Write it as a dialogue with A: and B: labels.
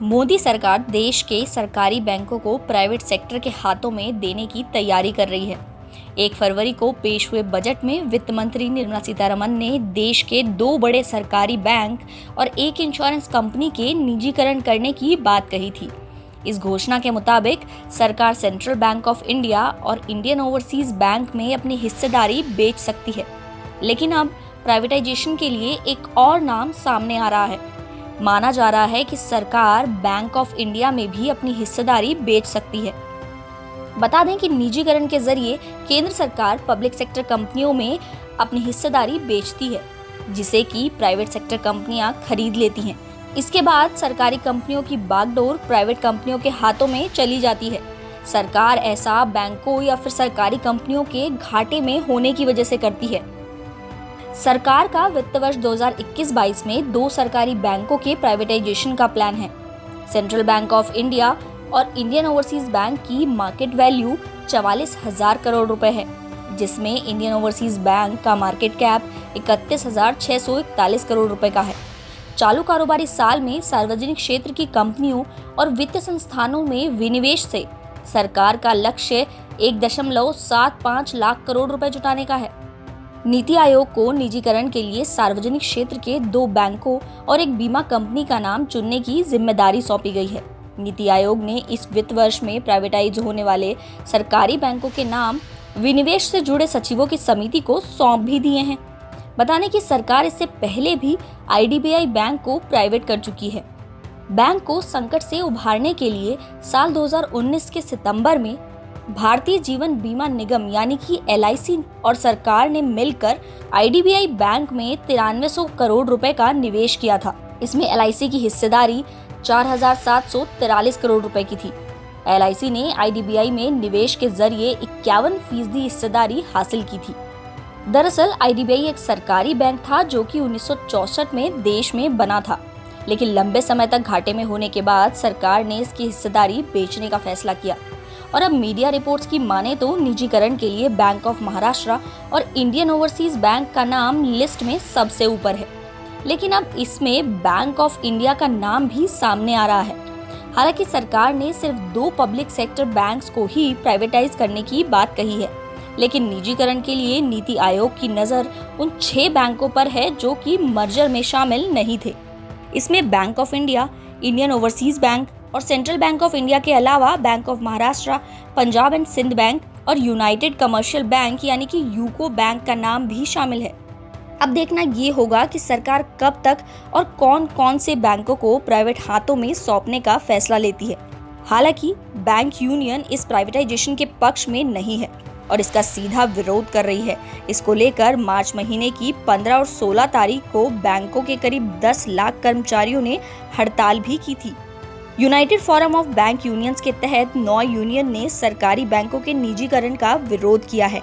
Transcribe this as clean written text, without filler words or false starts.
A: मोदी सरकार देश के सरकारी बैंकों को प्राइवेट सेक्टर के हाथों में देने की तैयारी कर रही है। 1 फरवरी को पेश हुए बजट में वित्त मंत्री निर्मला सीतारमण ने देश के 2 बड़े सरकारी बैंक और एक इंश्योरेंस कंपनी के निजीकरण करने की बात कही थी। इस घोषणा के मुताबिक सरकार सेंट्रल बैंक ऑफ इंडिया और इंडियन ओवरसीज बैंक में अपनी हिस्सेदारी बेच सकती है। लेकिन अब प्राइवेटाइजेशन के लिए एक और नाम सामने आ रहा है। माना जा रहा है कि सरकार बैंक ऑफ इंडिया में भी अपनी हिस्सेदारी बेच सकती है। बता दें कि निजीकरण के जरिए केंद्र सरकार पब्लिक सेक्टर कंपनियों में अपनी हिस्सेदारी बेचती है, जिसे कि प्राइवेट सेक्टर कंपनियां खरीद लेती हैं। इसके बाद सरकारी कंपनियों की बागडोर प्राइवेट कंपनियों के हाथों में चली जाती है। सरकार ऐसा बैंकों या फिर सरकारी कंपनियों के घाटे में होने की वजह से करती है। सरकार का वित्त वर्ष 2021-22 में 2 सरकारी बैंकों के प्राइवेटाइजेशन का प्लान है। सेंट्रल बैंक ऑफ इंडिया और इंडियन ओवरसीज बैंक की मार्केट वैल्यू 44,000 करोड़ रुपए है, जिसमें इंडियन ओवरसीज बैंक का मार्केट कैप 31,641 करोड़ रुपए का है। चालू कारोबारी साल में सार्वजनिक क्षेत्र की कंपनियों और वित्त संस्थानों में विनिवेश से सरकार का लक्ष्य 1.75 लाख करोड़ रुपए जुटाने का है। नीति आयोग को निजीकरण के लिए सार्वजनिक क्षेत्र के 2 बैंकों और एक बीमा कंपनी का नाम चुनने की जिम्मेदारी सौंपी गई है। नीति आयोग ने इस वित्त वर्ष में प्राइवेटाइज होने वाले सरकारी बैंकों के नाम विनिवेश से जुड़े सचिवों की समिति को सौंप भी दिए हैं। बताने की सरकार इससे पहले भी IDBI बैंक को प्राइवेट कर चुकी है। बैंक को संकट से उभारने के लिए साल 2019 के सितंबर में भारतीय जीवन बीमा निगम यानी कि LIC और सरकार ने मिलकर IDBI बैंक में 9300 करोड़ रुपए का निवेश किया था। इसमें LIC की हिस्सेदारी 4,743 करोड़ रुपए की थी। LIC ने IDBI में निवेश के जरिए 51% हिस्सेदारी हासिल की थी। दरअसल IDBI एक सरकारी बैंक था जो कि 1964 में देश में बना था, लेकिन लंबे समय तक घाटे में होने के बाद सरकार ने इसकी हिस्सेदारी बेचने का फैसला किया। और अब मीडिया रिपोर्ट्स की माने तो निजीकरण के लिए बैंक ऑफ महाराष्ट्र और इंडियन ओवरसीज बैंक का नाम लिस्ट में सबसे ऊपर है। लेकिन अब इसमें बैंक ऑफ इंडिया का नाम भी सामने आ रहा है। हालांकि सरकार ने सिर्फ 2 पब्लिक सेक्टर बैंक्स को ही प्राइवेटाइज करने की बात कही है, लेकिन निजीकरण के लिए नीति आयोग की नज़र उन 6 बैंकों पर है जो कि मर्जर में शामिल नहीं थे। इसमें Bank of India, Indian Overseas Bank और सेंट्रल बैंक ऑफ इंडिया के अलावा Bank of Maharashtra, Punjab and Sind Bank और यूनाइटेड कमर्शियल बैंक यानी कि यूको बैंक का नाम भी शामिल है। अब देखना ये होगा कि सरकार कब तक और कौन कौन से बैंकों को प्राइवेट हाथों में सौंपने का फैसला लेती है। हालांकि बैंक यूनियन इस प्राइवेटाइजेशन के पक्ष में नहीं है और इसका सीधा विरोध कर रही है। इसको लेकर मार्च महीने की 15 और 16 तारीख को बैंकों के करीब 10 लाख कर्मचारियों ने हड़ताल भी की थी। United forum of bank unions के तहत 9 यूनियन ने सरकारी बैंकों के निजीकरण का विरोध किया है।